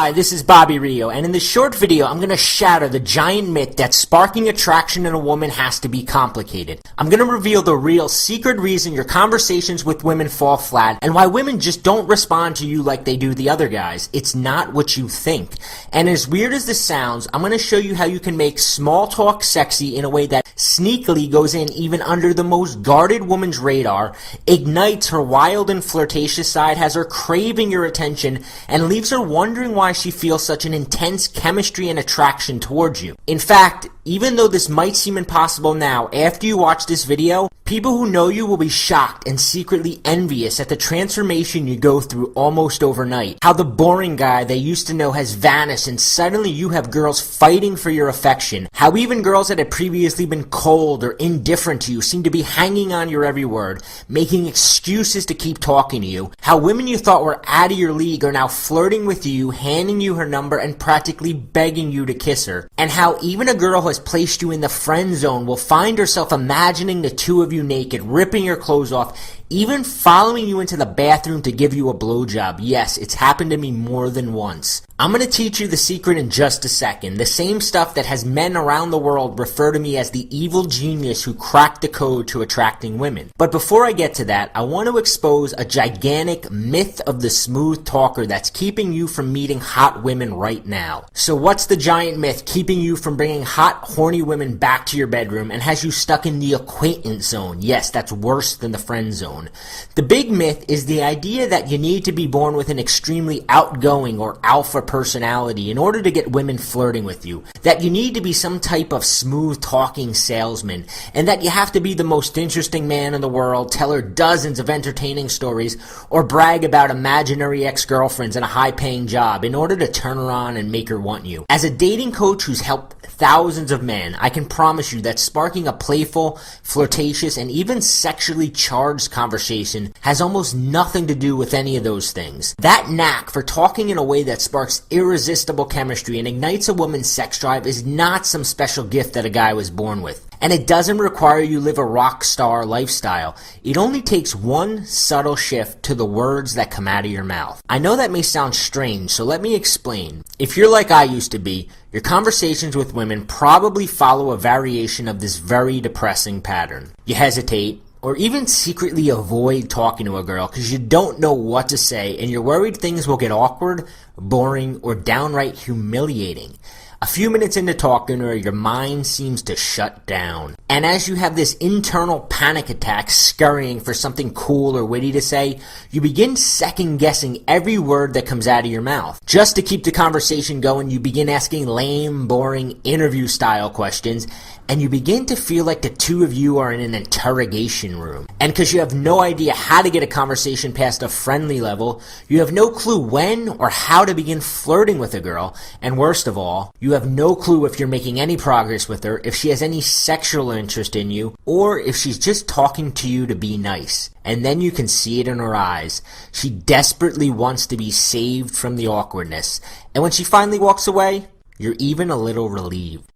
Hi, this is Bobby Rio, and in this short video, I'm going to shatter the giant myth that sparking attraction in a woman has to be complicated. I'm going to reveal the real secret reason your conversations with women fall flat, and why women just don't respond to you like they do the other guys. It's not what you think. And as weird as this sounds, I'm going to show you how you can make small talk sexy in a way that sneakily goes in even under the most guarded woman's radar, ignites her wild and flirtatious side, has her craving your attention, and leaves her wondering why she feels such an intense chemistry and attraction towards you. In fact, even though this might seem impossible now, after you watch this video, people who know you will be shocked and secretly envious at the transformation you go through almost overnight. How the boring guy they used to know has vanished and suddenly you have girls fighting for your affection. How even girls that had previously been cold or indifferent to you seem to be hanging on your every word, making excuses to keep talking to you. How women you thought were out of your league are now flirting with you, handing you her number, and practically begging you to kiss her. And how even a girl who has placed you in the friend zone will find herself imagining the two of you naked, ripping your clothes off, even following you into the bathroom to give you a blowjob. Yes, it's happened to me more than once. I'm going to teach you the secret in just a second. The same stuff that has men around the world refer to me as the evil genius who cracked the code to attracting women. But before I get to that, I want to expose a gigantic myth of the smooth talker that's keeping you from meeting hot women right now. So what's the giant myth keeping you from bringing hot, horny women back to your bedroom and has you stuck in the acquaintance zone? Yes, that's worse than the friend zone. The big myth is the idea that you need to be born with an extremely outgoing or alpha personality in order to get women flirting with you, that you need to be some type of smooth talking salesman, and that you have to be the most interesting man in the world, tell her dozens of entertaining stories, or brag about imaginary ex-girlfriends and a high-paying job in order to turn her on and make her want you. As a dating coach who's helped thousands of men, I can promise you that sparking a playful, flirtatious, and even sexually charged conversation has almost nothing to do with any of those things. That knack for talking in a way that sparks irresistible chemistry and ignites a woman's sex drive is not some special gift that a guy was born with. And it doesn't require you live a rock star lifestyle. It only takes one subtle shift to the words that come out of your mouth. I know that may sound strange, so let me explain. If you're like I used to be, your conversations with women probably follow a variation of this very depressing pattern. You hesitate, or even secretly avoid talking to a girl because you don't know what to say and you're worried things will get awkward, boring, or downright humiliating. A few minutes into talking to her, your mind seems to shut down. And as you have this internal panic attack scurrying for something cool or witty to say, you begin second-guessing every word that comes out of your mouth. Just to keep the conversation going, you begin asking lame, boring, interview-style questions, and you begin to feel like the two of you are in an interrogation room. And because you have no idea how to get a conversation past a friendly level, you have no clue when or how to begin flirting with a girl, and worst of all, you have no clue if you're making any progress with her, if she has any sexual interest in you, or if she's just talking to you to be nice. And then you can see it in her eyes. She desperately wants to be saved from the awkwardness. And when she finally walks away, you're even a little relieved.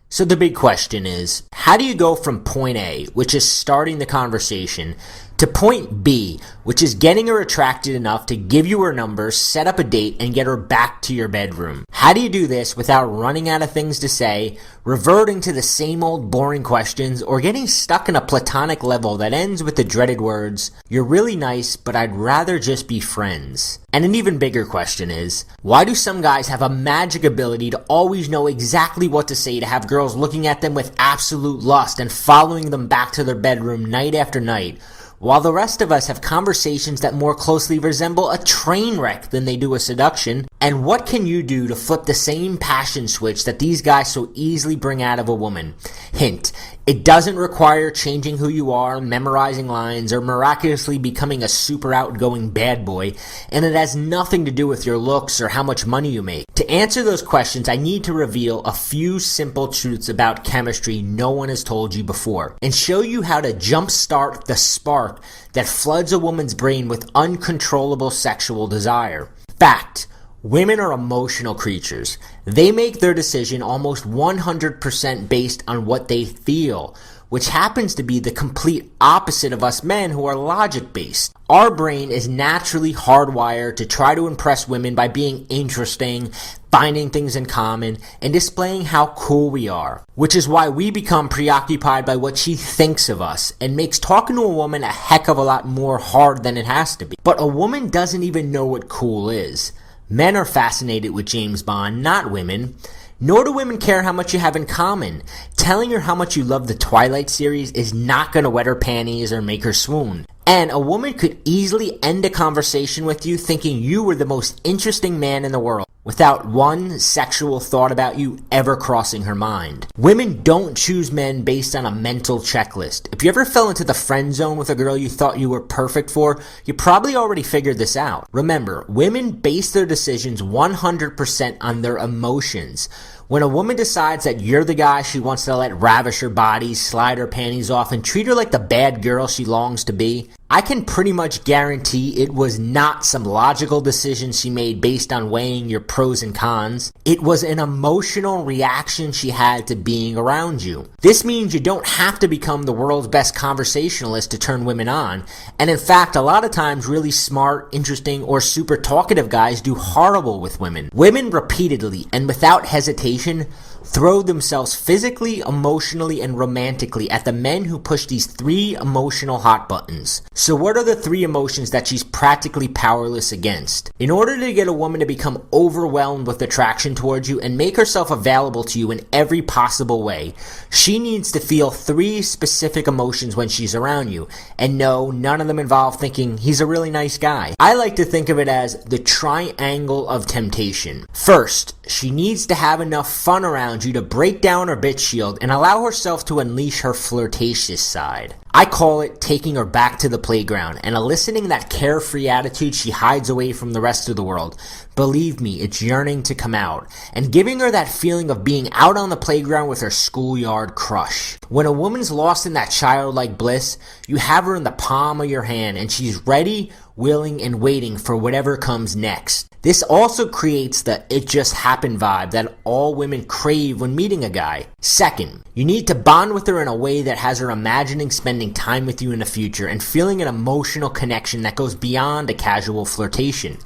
So the big question is, how do you go from point A, which is starting the conversation, to point B, which is getting her attracted enough to give you her number, set up a date, and get her back to your bedroom? How do you do this without running out of things to say, reverting to the same old boring questions, or getting stuck in a platonic level that ends with the dreaded words, "You're really nice, but I'd rather just be friends"? And an even bigger question is, why do some guys have a magic ability to always know exactly what to say to have girls looking at them with absolute lust and following them back to their bedroom night after night, while the rest of us have conversations that more closely resemble a train wreck than they do a seduction? And what can you do to flip the same passion switch that these guys so easily bring out of a woman? Hint, it doesn't require changing who you are, memorizing lines, or miraculously becoming a super outgoing bad boy, and it has nothing to do with your looks or how much money you make. To answer those questions, I need to reveal a few simple truths about chemistry no one has told you before, and show you how to jumpstart the spark that floods a woman's brain with uncontrollable sexual desire. Fact: women are emotional creatures. They make their decision almost 100% based on what they feel. which happens to be the complete opposite of us men who are logic-based. Our brain is naturally hardwired to try to impress women by being interesting, finding things in common, and displaying how cool we are, which is why we become preoccupied by what she thinks of us and makes talking to a woman a heck of a lot more hard than it has to be. But a woman doesn't even know what cool is. Men are fascinated with James Bond, not women. Nor do women care how much you have in common. Telling her how much you love the Twilight series is not going to wet her panties or make her swoon. And a woman could easily end a conversation with you thinking you were the most interesting man in the world, without one sexual thought about you ever crossing her mind. Women don't choose men based on a mental checklist. If you ever fell into the friend zone with a girl you thought you were perfect for, you probably already figured this out. Remember, women base their decisions 100% on their emotions. When a woman decides that you're the guy she wants to let ravish her body, slide her panties off, and treat her like the bad girl she longs to be, I can pretty much guarantee it was not some logical decision she made based on weighing your pros and cons. It was an emotional reaction she had to being around you. This means you don't have to become the world's best conversationalist to turn women on. And in fact, a lot of times really smart, interesting, or super talkative guys do horrible with women. Women repeatedly and without hesitation throw themselves physically, emotionally, and romantically at the men who push these 3 emotional hot buttons. So what are the 3 emotions that she's practically powerless against? In order to get a woman to become overwhelmed with attraction towards you and make herself available to you in every possible way, she needs to feel 3 specific emotions when she's around you. And no, none of them involve thinking he's a really nice guy. I like to think of it as the triangle of temptation. First, she needs to have enough fun around you to break down her bitch shield and allow herself to unleash her flirtatious side. I call it taking her back to the playground and eliciting that carefree attitude she hides away from the rest of the world. Believe me, it's yearning to come out, and giving her that feeling of being out on the playground with her schoolyard crush. When a woman's lost in that childlike bliss, you have her in the palm of your hand and she's ready, willing, and waiting for whatever comes next. This also creates the "it just happened" vibe that all women crave when meeting a guy. Second, you need to bond with her in a way that has her imagining spending time with you in the future and feeling an emotional connection that goes beyond a casual flirtation.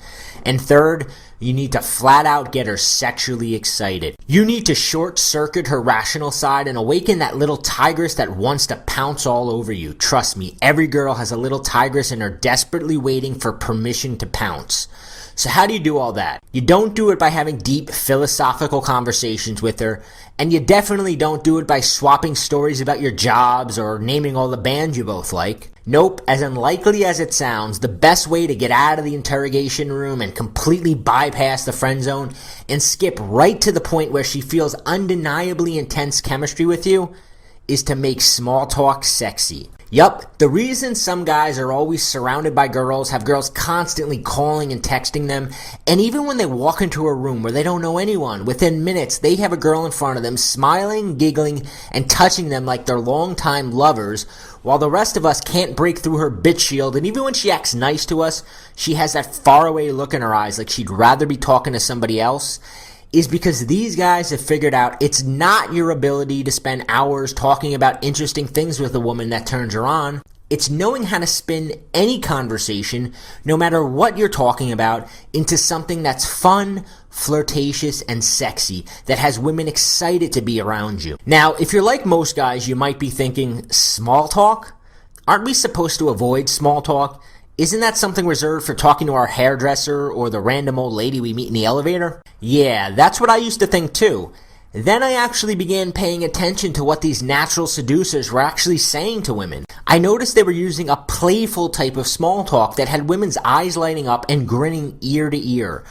And third, you need to flat out get her sexually excited. You need to short circuit her rational side and awaken that little tigress that wants to pounce all over you. Trust me, every girl has a little tigress in her desperately waiting for permission to pounce. So how do you do all that? You don't do it by having deep philosophical conversations with her, and you definitely don't do it by swapping stories about your jobs or naming all the bands you both like. Nope, as unlikely as it sounds, the best way to get out of the interrogation room and completely bypass the friend zone and skip right to the point where she feels undeniably intense chemistry with you is to make small talk sexy. Yup, the reason some guys are always surrounded by girls, have girls constantly calling and texting them, and even when they walk into a room where they don't know anyone, within minutes they have a girl in front of them smiling, giggling, and touching them like they're longtime lovers, while the rest of us can't break through her bitch shield, and even when she acts nice to us, she has that faraway look in her eyes like she'd rather be talking to somebody else, is because these guys have figured out it's not your ability to spend hours talking about interesting things with a woman that turns her on. It's knowing how to spin any conversation, no matter what you're talking about, into something that's fun, flirtatious, and sexy, that has women excited to be around you. Now, if you're like most guys, you might be thinking, small talk? Aren't we supposed to avoid small talk? Isn't that something reserved for talking to our hairdresser or the random old lady we meet in the elevator? Yeah, that's what I used to think too. Then I actually began paying attention to what these natural seducers were actually saying to women. I noticed they were using a playful type of small talk that had women's eyes lighting up and grinning ear to ear.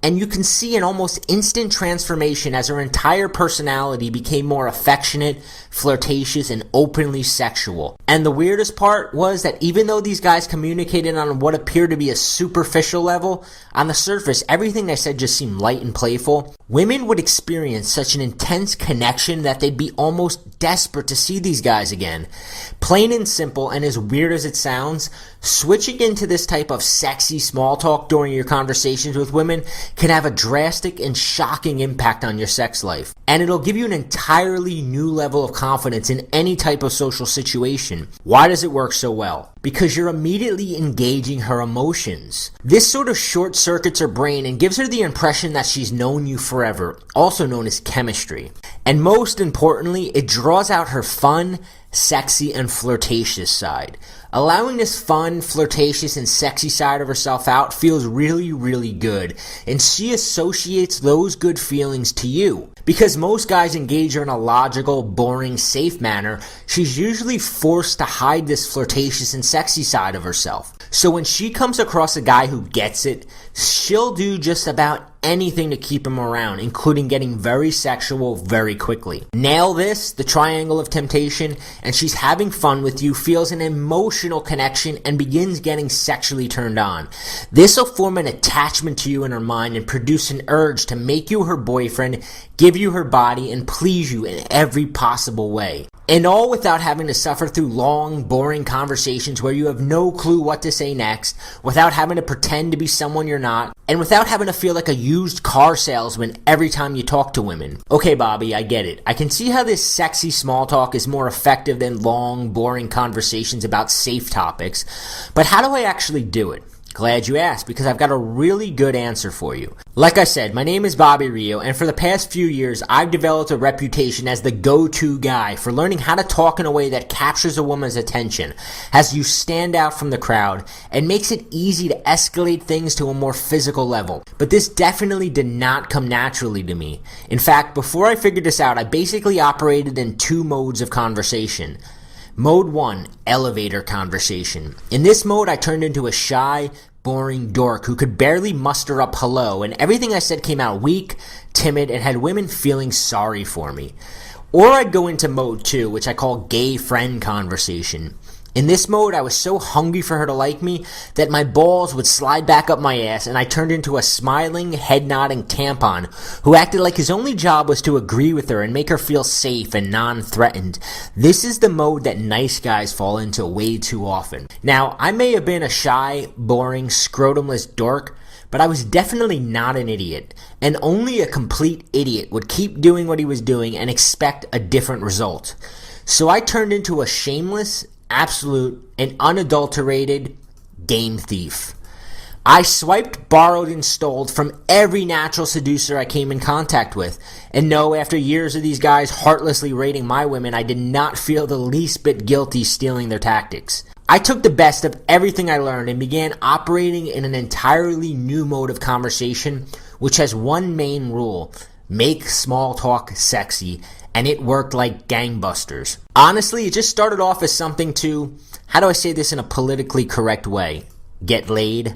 And you can see an almost instant transformation as her entire personality became more affectionate, flirtatious, and openly sexual. And the weirdest part was that even though these guys communicated on what appeared to be a superficial level, on the surface everything they said just seemed light and playful. Women would experience such an intense connection that they'd be almost desperate to see these guys again. Plain and simple, and as weird as it sounds, switching into this type of sexy small talk during your conversations with women can have a drastic and shocking impact on your sex life. And it'll give you an entirely new level of confidence in any type of social situation. Why does it work so well? Because you're immediately engaging her emotions. This sort of short circuits her brain and gives her the impression that she's known you forever, also known as chemistry. And most importantly, it draws out her fun, sexy, and flirtatious side. Allowing this fun, flirtatious, and sexy side of herself out feels really, really good, and she associates those good feelings to you. Because most guys engage her in a logical, boring, safe manner, she's usually forced to hide this flirtatious and sexy side of herself. So when she comes across a guy who gets it, she'll do just about anything to keep him around, including getting very sexual very quickly. Nail this, the triangle of temptation, and she's having fun with you, feels an emotional connection, and begins getting sexually turned on. This will form an attachment to you in her mind and produce an urge to make you her boyfriend, give you her body, and please you in every possible way. And all without having to suffer through long, boring conversations where you have no clue what to say next, without having to pretend to be someone you're not, and without having to feel like a used car salesman every time you talk to women. Okay, Bobby, I get it. I can see how this sexy small talk is more effective than long, boring conversations about safe topics, but how do I actually do it? Glad you asked, because I've got a really good answer for you. Like I said, my name is Bobby Rio, and for the past few years, I've developed a reputation as the go-to guy for learning how to talk in a way that captures a woman's attention, has you stand out from the crowd, and makes it easy to escalate things to a more physical level. But this definitely did not come naturally to me. In fact, before I figured this out, I basically operated in two modes of conversation. Mode 1, elevator conversation. In this mode, I turned into a shy, boring dork who could barely muster up hello, and everything I said came out weak, timid, and had women feeling sorry for me. Or I'd go into mode 2, which I call gay friend conversation. In this mode, I was so hungry for her to like me that my balls would slide back up my ass, and I turned into a smiling, head-nodding tampon who acted like his only job was to agree with her and make her feel safe and non-threatened. This is the mode that nice guys fall into way too often. Now, I may have been a shy, boring, scrotumless dork, but I was definitely not an idiot, and only a complete idiot would keep doing what he was doing and expect a different result. So I turned into a shameless, absolute, and unadulterated game thief. I swiped, borrowed, and stole from every natural seducer I came in contact with. And no, after years of these guys heartlessly raiding my women, I did not feel the least bit guilty stealing their tactics. I took the best of everything I learned and began operating in an entirely new mode of conversation, which has one main rule: make small talk sexy. And it worked like gangbusters. Honestly, it just started off as something to, how do I say this in a politically correct way, get laid?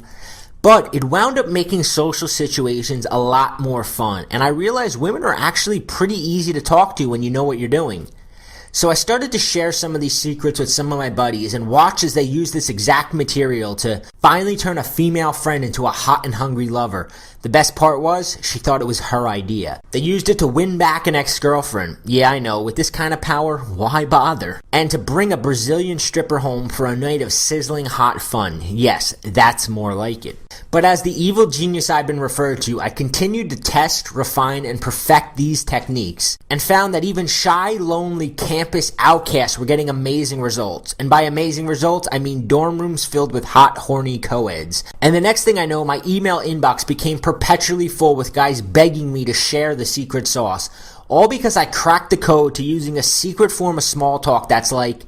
But it wound up making social situations a lot more fun, and I realized women are actually pretty easy to talk to when you know what you're doing. So I started to share some of these secrets with some of my buddies and watch as they use this exact material to finally turn a female friend into a hot and hungry lover. The best part was, she thought it was her idea. They used it to win back an ex-girlfriend. Yeah, I know, with this kind of power, why bother? And to bring a Brazilian stripper home for a night of sizzling hot fun. Yes, that's more like it. But as the evil genius I've been referred to, I continued to test, refine, and perfect these techniques, and found that even shy, lonely campus outcasts were getting amazing results. And by amazing results, I mean dorm rooms filled with hot, horny co-eds. And the next thing I know, my email inbox became perpetually full with guys begging me to share the secret sauce, all because I cracked the code to using a secret form of small talk that's like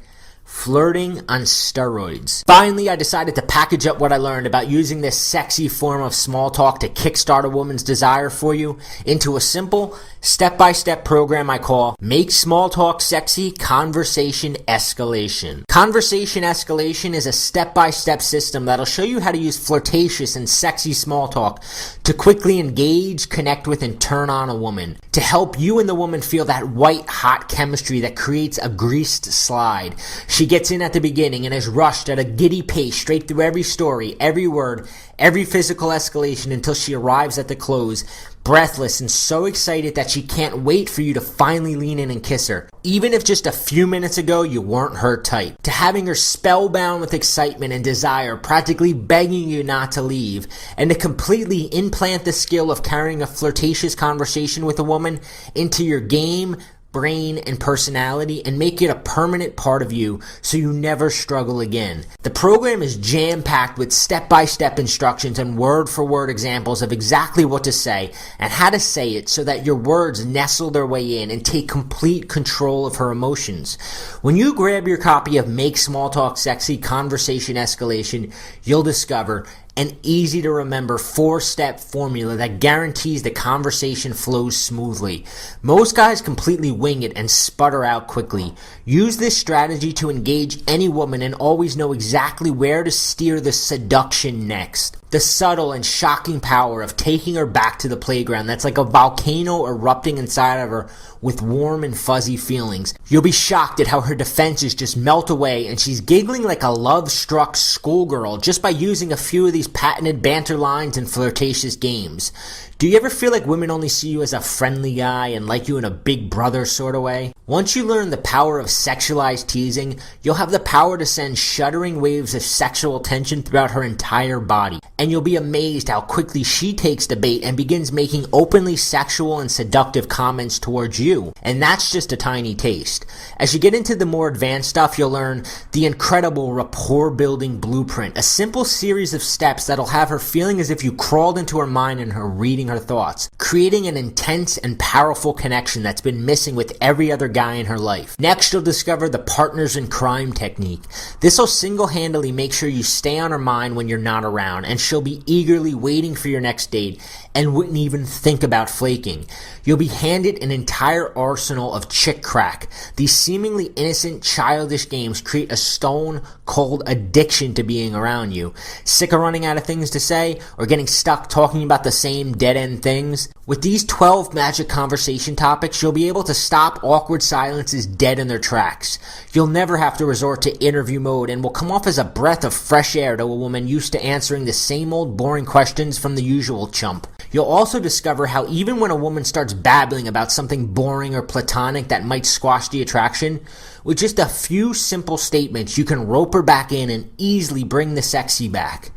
flirting on steroids. Finally, I decided to package up what I learned about using this sexy form of small talk to kickstart a woman's desire for you into a simple, step-by-step program I call Make Small Talk Sexy Conversation Escalation. Conversation Escalation is a step-by-step system that'll show you how to use flirtatious and sexy small talk to quickly engage, connect with, and turn on a woman, to help you and the woman feel that white-hot chemistry that creates a greased slide. She gets in at the beginning and is rushed at a giddy pace straight through every story, every word, every physical escalation until she arrives at the close, breathless and so excited that she can't wait for you to finally lean in and kiss her, even if just a few minutes ago you weren't her type, to having her spellbound with excitement and desire, practically begging you not to leave, and to completely implant the skill of carrying a flirtatious conversation with a woman into your game, brain, and personality, and make it a permanent part of you so you never struggle again. The program is jam-packed with step-by-step instructions and word-for-word examples of exactly what to say and how to say it so that your words nestle their way in and take complete control of her emotions. When you grab your copy of Make Small Talk Sexy Conversation Escalation, you'll discover an easy-to-remember 4-step formula that guarantees the conversation flows smoothly. Most guys completely wing it and sputter out quickly. Use this strategy to engage any woman and always know exactly where to steer the seduction next. The subtle and shocking power of taking her back to the playground that's like a volcano erupting inside of her with warm and fuzzy feelings. You'll be shocked at how her defenses just melt away and she's giggling like a love-struck schoolgirl just by using a few of these patented banter lines and flirtatious games. Do you ever feel like women only see you as a friendly guy and like you in a big brother sort of way? Once you learn the power of sexualized teasing, you'll have the power to send shuddering waves of sexual tension throughout her entire body. And you'll be amazed how quickly she takes the bait and begins making openly sexual and seductive comments towards you. And that's just a tiny taste. As you get into the more advanced stuff, you'll learn the incredible rapport-building blueprint, a simple series of steps that'll have her feeling as if you crawled into her mind and her reading her thoughts, creating an intense and powerful connection that's been missing with every other guy in her life. Next, you'll discover the partners in crime technique. This will single-handedly make sure you stay on her mind when you're not around, and she'll be eagerly waiting for your next date and wouldn't even think about flaking. You'll be handed an entire arsenal of chick crack. These seemingly innocent, childish games create a stone-cold addiction to being around you. Sick of running out of things to say or getting stuck talking about the same dead-end things? With these 12 magic conversation topics, you'll be able to stop awkward silences dead in their tracks. You'll never have to resort to interview mode and will come off as a breath of fresh air to a woman used to answering the same old boring questions from the usual chump. You'll also discover how even when a woman starts babbling about something boring or platonic that might squash the attraction, with just a few simple statements you can rope her back in and easily bring the sexy back.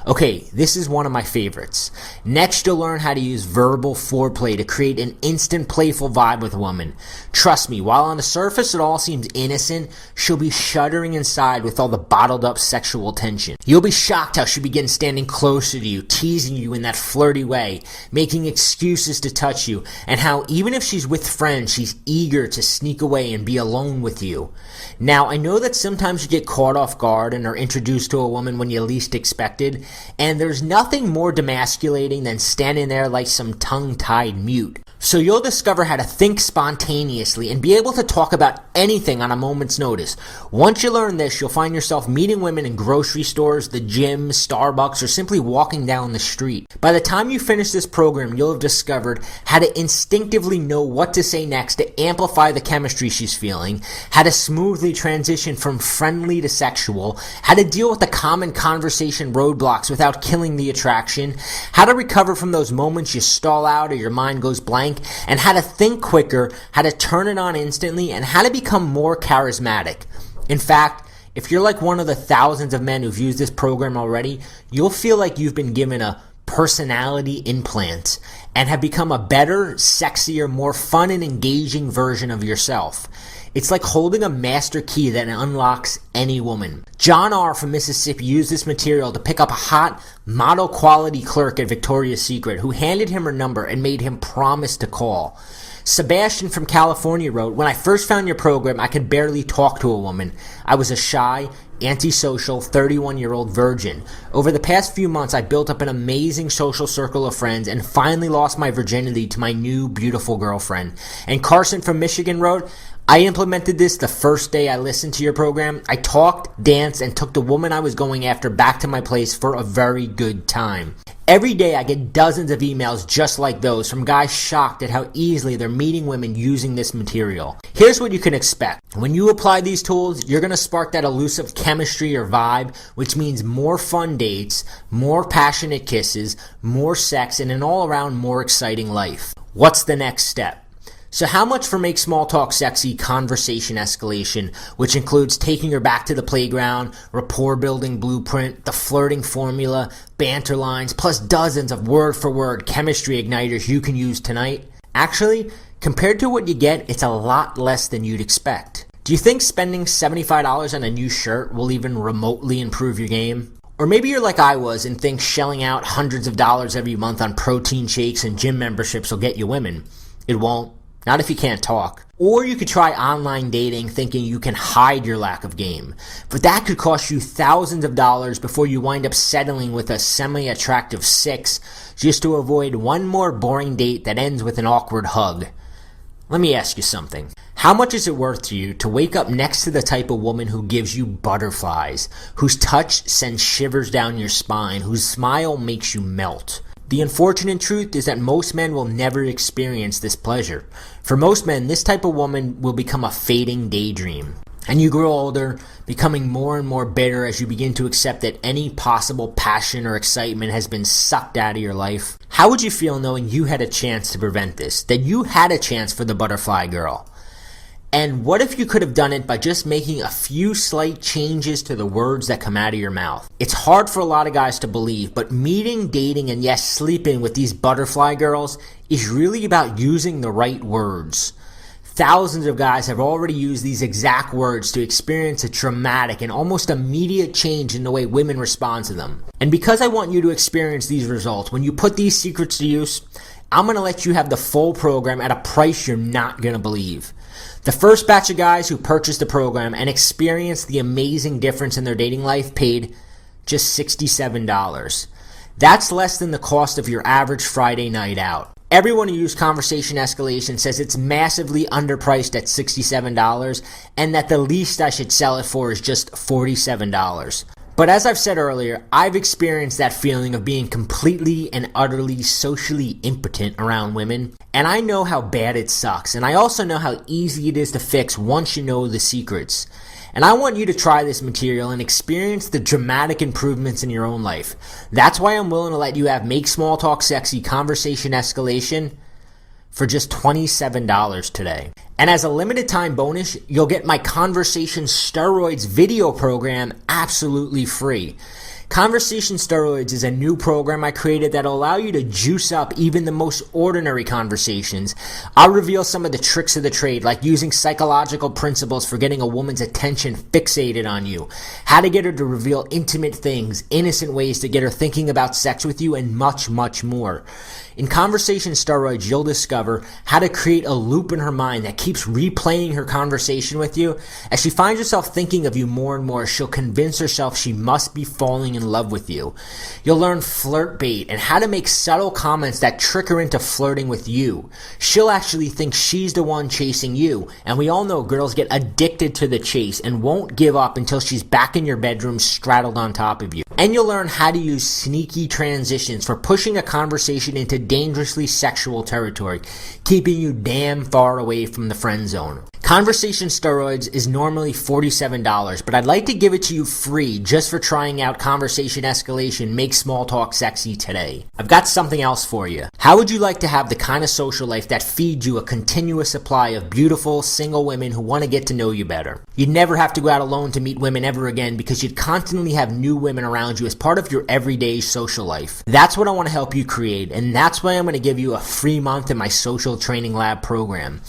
Okay, this is one of my favorites. Next, you'll learn how to use verbal foreplay to create an instant playful vibe with a woman. Trust me, while on the surface it all seems innocent, she'll be shuddering inside with all the bottled up sexual tension. You'll be shocked how she begins standing closer to you, teasing you in that flirty way, making excuses to touch you, and how even if she's with friends, she's eager to sneak away and be alone with you. Now, I know that sometimes you get caught off guard and are introduced to a woman when you least expected, and there's nothing more demasculating than standing there like some tongue-tied mute. So you'll discover how to think spontaneously and be able to talk about anything on a moment's notice. Once you learn this, you'll find yourself meeting women in grocery stores, the gym, Starbucks, or simply walking down the street. By the time you finish this program, you'll have discovered how to instinctively know what to say next to amplify the chemistry she's feeling, how to smoothly transition from friendly to sexual, how to deal with the common conversation roadblocks without killing the attraction, how to recover from those moments you stall out or your mind goes blank, and how to think quicker, how to turn it on instantly, and how to become more charismatic. In fact, if you're like one of the thousands of men who've used this program already, you'll feel like you've been given a personality implant and have become a better, sexier, more fun and engaging version of yourself. It's like holding a master key that unlocks any woman. John R. from Mississippi used this material to pick up a hot, model-quality clerk at Victoria's Secret who handed him her number and made him promise to call. Sebastian from California wrote, "When I first found your program, I could barely talk to a woman. I was a shy, antisocial, 31-year-old virgin. Over the past few months, I built up an amazing social circle of friends and finally lost my virginity to my new, beautiful girlfriend." And Carson from Michigan wrote, "I implemented this the first day I listened to your program. I talked, danced, and took the woman I was going after back to my place for a very good time." Every day I get dozens of emails just like those from guys shocked at how easily they're meeting women using this material. Here's what you can expect. When you apply these tools, you're going to spark that elusive chemistry or vibe, which means more fun dates, more passionate kisses, more sex, and an all-around more exciting life. What's the next step? So how much for Make Small Talk Sexy conversation escalation, which includes taking her back to the playground, rapport building blueprint, the flirting formula, banter lines, plus dozens of word-for-word chemistry igniters you can use tonight? Actually, compared to what you get, it's a lot less than you'd expect. Do you think spending $75 on a new shirt will even remotely improve your game? Or maybe you're like I was and think shelling out hundreds of dollars every month on protein shakes and gym memberships will get you women. It won't. Not if you can't talk. Or you could try online dating thinking you can hide your lack of game. But that could cost you thousands of dollars before you wind up settling with a semi-attractive 6 just to avoid one more boring date that ends with an awkward hug. Let me ask you something. How much is it worth to you to wake up next to the type of woman who gives you butterflies, whose touch sends shivers down your spine, whose smile makes you melt? The unfortunate truth is that most men will never experience this pleasure. For most men, this type of woman will become a fading daydream. And you grow older, becoming more and more bitter as you begin to accept that any possible passion or excitement has been sucked out of your life. How would you feel knowing you had a chance to prevent this? That you had a chance for the butterfly girl? And what if you could have done it by just making a few slight changes to the words that come out of your mouth? It's hard for a lot of guys to believe, but meeting, dating, and yes, sleeping with these butterfly girls is really about using the right words. Thousands of guys have already used these exact words to experience a dramatic and almost immediate change in the way women respond to them. And because I want you to experience these results, when you put these secrets to use, I'm going to let you have the full program at a price you're not going to believe. The first batch of guys who purchased the program and experienced the amazing difference in their dating life paid just $67. That's less than the cost of your average Friday night out. Everyone who used Conversation Escalation says it's massively underpriced at $67 and that the least I should sell it for is just $47. But as I've said earlier, I've experienced that feeling of being completely and utterly socially impotent around women, and I know how bad it sucks, and I also know how easy it is to fix once you know the secrets. And I want you to try this material and experience the dramatic improvements in your own life. That's why I'm willing to let you have Make Small Talk Sexy Conversation Escalation for just $27 today. And as a limited time bonus, you'll get my Conversation Steroids video program absolutely free. Conversation Steroids is a new program I created that'll allow you to juice up even the most ordinary conversations. I'll reveal some of the tricks of the trade, like using psychological principles for getting a woman's attention fixated on you, how to get her to reveal intimate things, innocent ways to get her thinking about sex with you, and much, much more. In Conversation Steroids, you'll discover how to create a loop in her mind that keeps replaying her conversation with you. As she finds herself thinking of you more and more, she'll convince herself she must be falling in love with you. You'll learn flirt bait and how to make subtle comments that trick her into flirting with you. She'll actually think she's the one chasing you, and we all know girls get addicted to the chase and won't give up until she's back in your bedroom straddled on top of you. And you'll learn how to use sneaky transitions for pushing a conversation into dangerously sexual territory, keeping you damn far away from the friend zone. Conversation Steroids is normally $47, but I'd like to give it to you free just for trying out Conversation Escalation Make Small Talk Sexy today. I've got something else for you. How would you like to have the kind of social life that feeds you a continuous supply of beautiful, single women who want to get to know you better? You'd never have to go out alone to meet women ever again because you'd constantly have new women around you as part of your everyday social life. That's what I want to help you create, and that's why I'm going to give you a free month in my Social Training Lab program.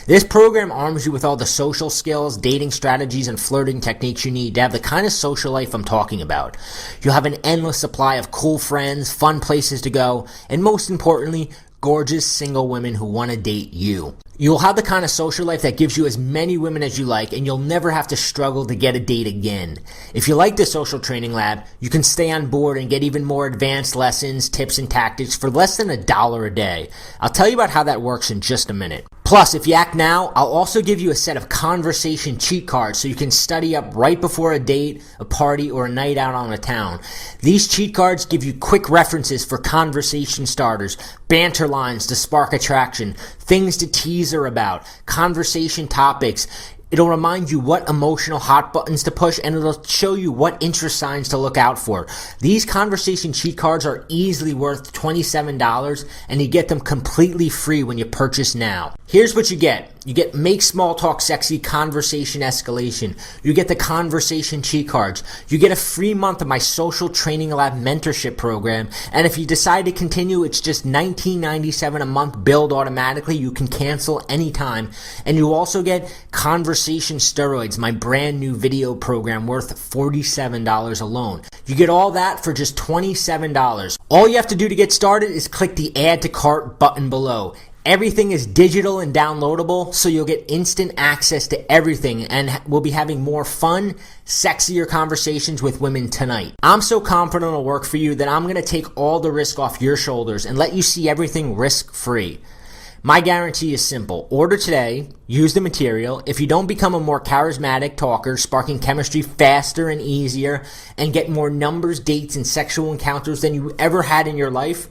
This program arms you with all the social skills, dating strategies, and flirting techniques you need to have the kind of social life I'm talking about. You'll have an endless supply of cool friends, fun places to go, and most importantly, gorgeous single women who want to date you. You'll have the kind of social life that gives you as many women as you like, and you'll never have to struggle to get a date again. If you like the Social Training Lab, you can stay on board and get even more advanced lessons, tips, and tactics for less than $1 a day. I'll tell you about how that works in just a minute. Plus, if you act now, I'll also give you a set of conversation cheat cards so you can study up right before a date, a party, or a night out on the town. These cheat cards give you quick references for conversation starters, banter lines to spark attraction, things to tease her about, conversation topics. It'll remind you what emotional hot buttons to push, and it'll show you what interest signs to look out for. These conversation cheat cards are easily worth $27, and you get them completely free when you purchase now. Here's what you get. You get Make Small Talk Sexy Conversation Escalation. You get the Conversation Cheat Cards. You get a free month of my Social Training Lab mentorship program. And if you decide to continue, it's just $19.97 a month billed automatically. You can cancel anytime. And you also get Conversation Steroids, my brand new video program worth $47 alone. You get all that for just $27. All you have to do to get started is click the Add to Cart button below. Everything is digital and downloadable, so you'll get instant access to everything, and we'll be having more fun, sexier conversations with women tonight. I'm so confident it'll work for you that I'm going to take all the risk off your shoulders and let you see everything risk-free. My guarantee is simple. Order today, use the material. If you don't become a more charismatic talker, sparking chemistry faster and easier, and get more numbers, dates, and sexual encounters than you ever had in your life,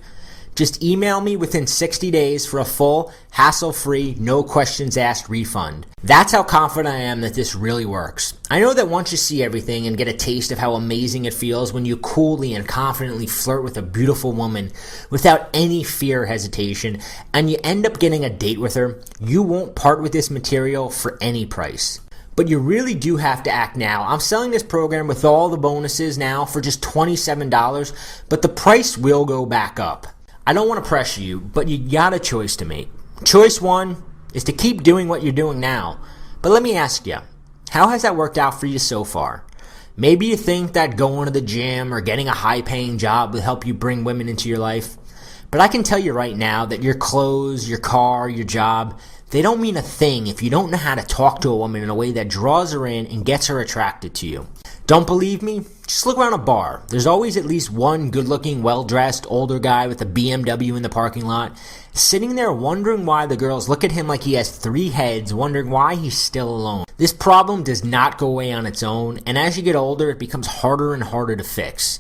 just email me within 60 days for a full, hassle-free, no questions asked refund. That's how confident I am that this really works. I know that once you see everything and get a taste of how amazing it feels when you coolly and confidently flirt with a beautiful woman without any fear or hesitation, and you end up getting a date with her, you won't part with this material for any price. But you really do have to act now. I'm selling this program with all the bonuses now for just $27, but the price will go back up. I don't want to pressure you, but you got a choice to make. Choice one is to keep doing what you're doing now. But let me ask you, how has that worked out for you so far? Maybe you think that going to the gym or getting a high-paying job will help you bring women into your life. But I can tell you right now that your clothes, your car, your job, they don't mean a thing if you don't know how to talk to a woman in a way that draws her in and gets her attracted to you. Don't believe me? Just look around a bar. There's always at least one good-looking, well-dressed, older guy with a BMW in the parking lot, sitting there wondering why the girls look at him like he has 3 heads, wondering why he's still alone. This problem does not go away on its own, and as you get older, it becomes harder and harder to fix.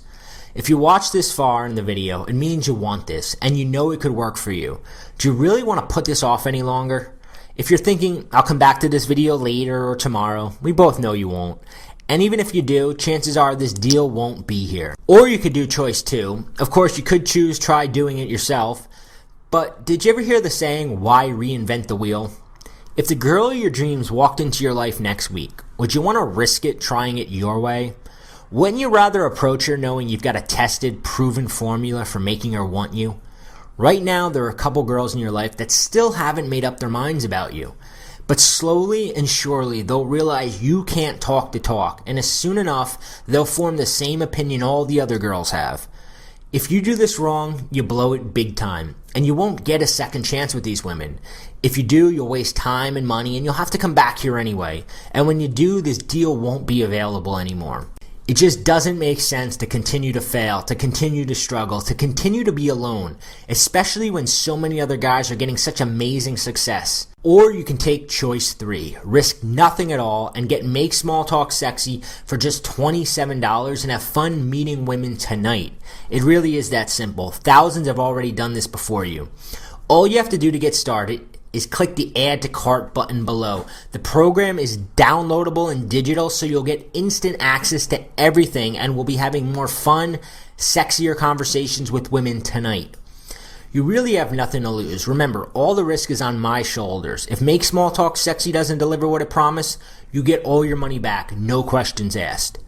If you watch this far in the video, it means you want this, and you know it could work for you. Do you really want to put this off any longer? If you're thinking, I'll come back to this video later or tomorrow, we both know you won't. And even if you do, chances are this deal won't be here. Or you could do choice 2. Of course, you could choose try doing it yourself. But did you ever hear the saying, why reinvent the wheel? If the girl of your dreams walked into your life next week, would you want to risk it trying it your way? Wouldn't you rather approach her knowing you've got a tested, proven formula for making her want you? Right now, there are a couple girls in your life that still haven't made up their minds about you. But slowly and surely, they'll realize you can't talk the talk, and as soon enough, they'll form the same opinion all the other girls have. If you do this wrong, you blow it big time, and you won't get a second chance with these women. If you do, you'll waste time and money, and you'll have to come back here anyway. And when you do, this deal won't be available anymore. It just doesn't make sense to continue to fail, to continue to struggle, to continue to be alone, especially when so many other guys are getting such amazing success. Or you can take choice 3, risk nothing at all and get Make Small Talk Sexy for just $27 and have fun meeting women tonight. It really is that simple. Thousands have already done this before you. All you have to do to get started is click the Add to Cart button below. The program is downloadable and digital, so you'll get instant access to everything, and we'll be having more fun, sexier conversations with women tonight. You really have nothing to lose. Remember, all the risk is on my shoulders. If Make Small Talk Sexy doesn't deliver what it promised, you get all your money back, no questions asked.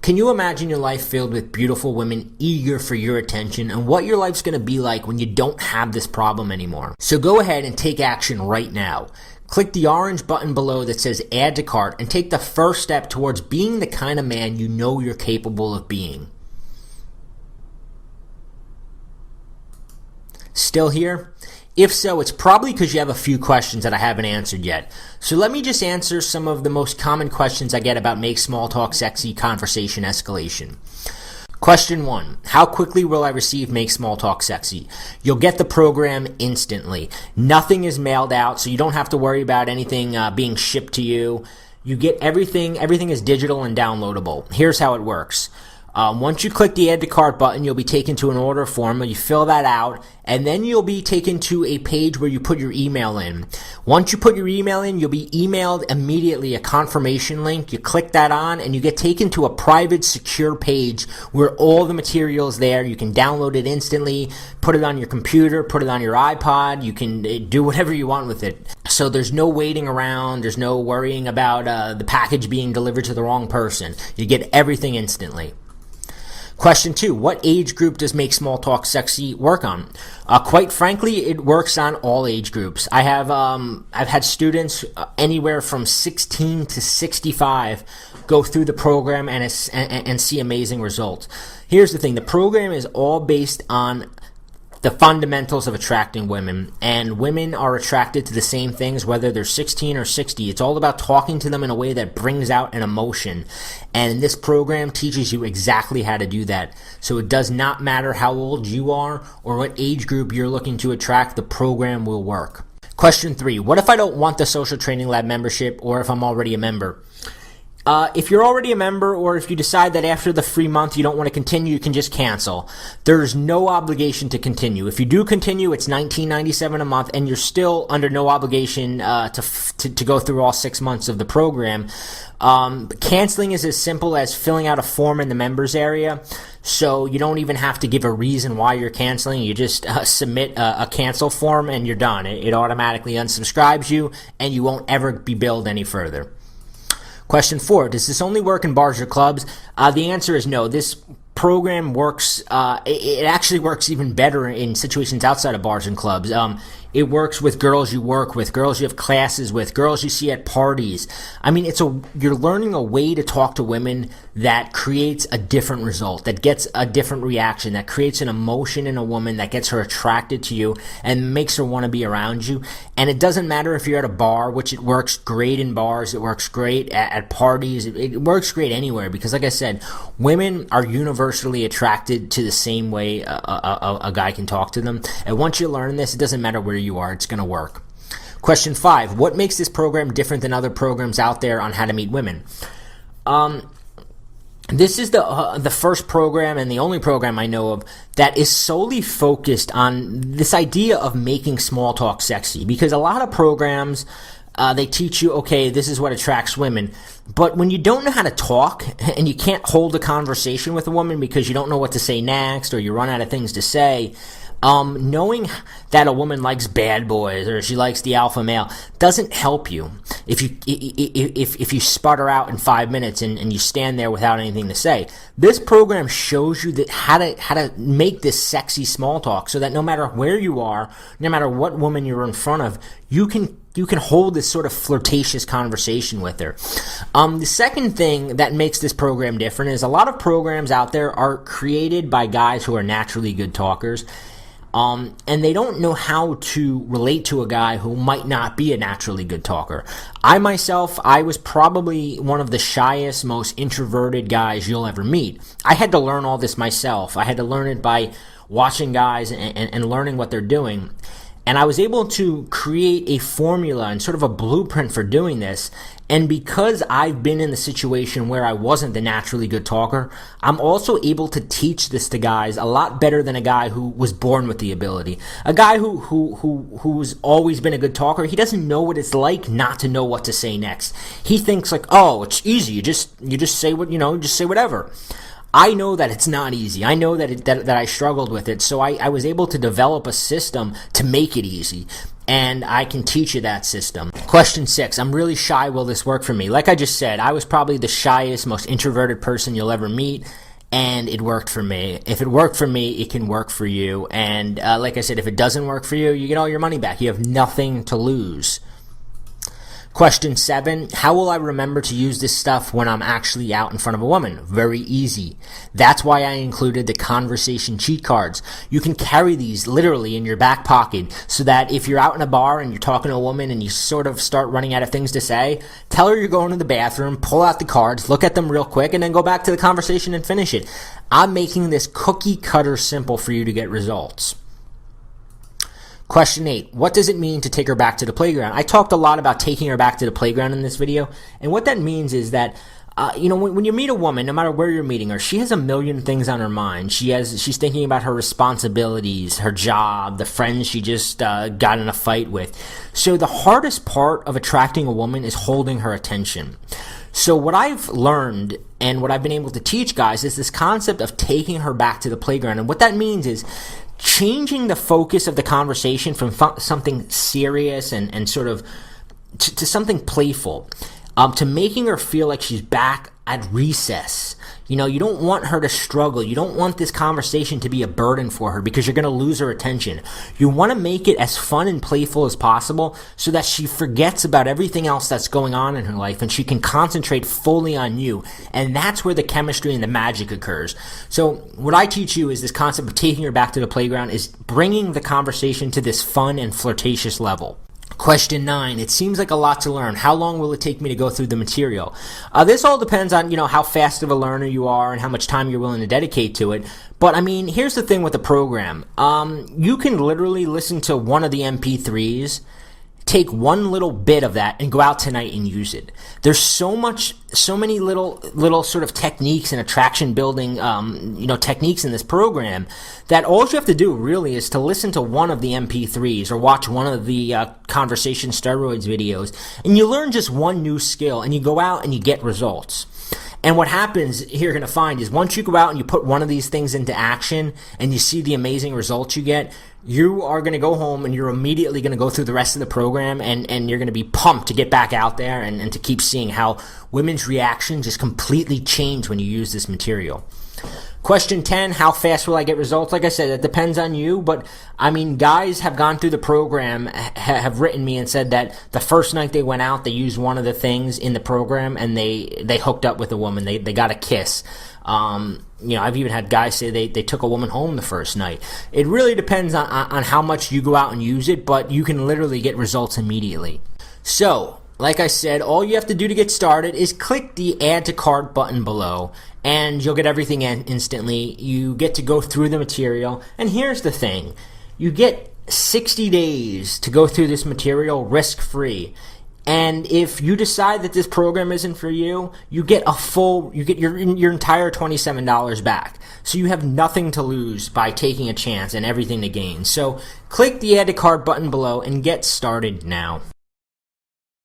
Can you imagine your life filled with beautiful women eager for your attention and what your life's going to be like when you don't have this problem anymore? So go ahead and take action right now. Click the orange button below that says Add to Cart and take the first step towards being the kind of man you know you're capable of being. Still here? If so, it's probably because you have a few questions that I haven't answered yet. So let me just answer some of the most common questions I get about Make Small Talk Sexy Conversation Escalation. Question 1. How quickly will I receive Make Small Talk Sexy? You'll get the program instantly. Nothing is mailed out, so you don't have to worry about anything being shipped to you. You get everything is digital and downloadable. Here's how it works. Once you click the Add to Cart button, you'll be taken to an order form, and you fill that out, and then you'll be taken to a page where you put your email in. Once you put your email in, you'll be emailed immediately a confirmation link. You click that on, and you get taken to a private, secure page where all the material is there. You can download it instantly, put it on your computer, put it on your iPod. You can do whatever you want with it. So there's no waiting around. There's no worrying about the package being delivered to the wrong person. You get everything instantly. Question 2, what age group does Make Small Talk Sexy work on? Quite frankly, it works on all age groups. I've had students anywhere from 16 to 65 go through the program and see amazing results. Here's the thing, the program is all based on the fundamentals of attracting women, and women are attracted to the same things whether they're 16 or 60. It's all about talking to them in a way that brings out an emotion, and this program teaches you exactly how to do that. So it does not matter how old you are or what age group you're looking to attract, the program will work. Question 3, what if I don't want the Social Training Lab membership, or if I'm already a member? If you're already a member, or if you decide that after the free month you don't want to continue, you can just cancel. There's no obligation to continue. If you do continue, it's $19.97 a month, and you're still under no obligation to go through all 6 months of the program. Canceling is as simple as filling out a form in the members area, so you don't even have to give a reason why you're canceling. You just submit a cancel form, and you're done. It automatically unsubscribes you, and you won't ever be billed any further. Question 4, does this only work in bars or clubs? The answer is no. This program works, it actually works even better in situations outside of bars and clubs. It works with girls you work with, girls you have classes with, girls you see at parties. I mean, you're learning a way to talk to women that creates a different result, that gets a different reaction, that creates an emotion in a woman that gets her attracted to you and makes her want to be around you. And it doesn't matter if you're at a bar, which it works great in bars, it works great at parties, it works great anywhere, because like I said, women are universally attracted to the same way a guy can talk to them. And once you learn this, it doesn't matter where you are, it's going to work. Question 5, what makes this program different than other programs out there on how to meet women? This is the first program and the only program I know of that is solely focused on this idea of making small talk sexy, because a lot of programs they teach you, okay, this is what attracts women. But when you don't know how to talk and you can't hold a conversation with a woman because you don't know what to say next, or you run out of things to say, knowing that a woman likes bad boys or she likes the alpha male doesn't help you. If you sputter out in 5 minutes and you stand there without anything to say, this program shows you that how to make this sexy small talk, so that no matter where you are, no matter what woman you're in front of, you can hold this sort of flirtatious conversation with her. The second thing that makes this program different is a lot of programs out there are created by guys who are naturally good talkers, and they don't know how to relate to a guy who might not be a naturally good talker. I was probably one of the shyest, most introverted guys you'll ever meet. I had to learn all this myself. I had to learn it by watching guys and learning what they're doing. And I was able to create a formula and sort of a blueprint for doing this. And because I've been in the situation where I wasn't the naturally good talker, I'm also able to teach this to guys a lot better than a guy who was born with the ability. A guy who's always been a good talker, he doesn't know what it's like not to know what to say next. He thinks like, oh, it's easy. You just say just say whatever. I know that it's not easy. I know that I struggled with it, so I was able to develop a system to make it easy, and I can teach you that system. Question 6, I'm really shy. Will this work for me? Like I just said, I was probably the shyest, most introverted person you'll ever meet, and it worked for me. If it worked for me, it can work for you, and like I said, if it doesn't work for you, you get all your money back. You have nothing to lose. Question 7, how will I remember to use this stuff when I'm actually out in front of a woman? Very easy. That's why I included the conversation cheat cards. You can carry these literally in your back pocket so that if you're out in a bar and you're talking to a woman and you sort of start running out of things to say, tell her you're going to the bathroom, pull out the cards, look at them real quick, and then go back to the conversation and finish it. I'm making this cookie cutter simple for you to get results. Question 8, what does it mean to take her back to the playground? I talked a lot about taking her back to the playground in this video, and what that means is that when you meet a woman, no matter where you're meeting her, she has a million things on her mind. She's thinking about her responsibilities, her job, the friends she just got in a fight with. So the hardest part of attracting a woman is holding her attention. So what I've learned and what I've been able to teach guys is this concept of taking her back to the playground. And what that means is changing the focus of the conversation from something serious and sort of to something playful, to making her feel like she's back at recess. You don't want her to struggle. You don't want this conversation to be a burden for her because you're going to lose her attention. You want to make it as fun and playful as possible so that she forgets about everything else that's going on in her life and she can concentrate fully on you. And that's where the chemistry and the magic occurs. So what I teach you is this concept of taking her back to the playground is bringing the conversation to this fun and flirtatious level. Question 9, it seems like a lot to learn. How long will it take me to go through the material? This all depends on, how fast of a learner you are and how much time you're willing to dedicate to it. But, here's the thing with the program. You can literally listen to one of the MP3s, take one little bit of that and go out tonight and use it. There's so many little sort of techniques and attraction building, techniques in this program that all you have to do really is to listen to one of the MP3s or watch one of the conversation steroids videos, and you learn just one new skill and you go out and you get results. And what happens, you're going to find, is once you go out and you put one of these things into action and you see the amazing results you get, you are going to go home and you're immediately going to go through the rest of the program and you're going to be pumped to get back out there and to keep seeing how women's reactions just completely change when you use this material. Question 10, how fast will I get results? Like I said, it depends on you, but guys have gone through the program, have written me and said that the first night they went out, they used one of the things in the program and they hooked up with a woman. They got a kiss. I've even had guys say they took a woman home the first night. It really depends on how much you go out and use it, but you can literally get results immediately. So, like I said, all you have to do to get started is click the Add to Cart button below, and you'll get everything instantly. You get to go through the material, and here's the thing. You get 60 days to go through this material risk-free. And if you decide that this program isn't for you, you get your entire $27 back. So you have nothing to lose by taking a chance and everything to gain. So click the Add to Cart button below and get started now.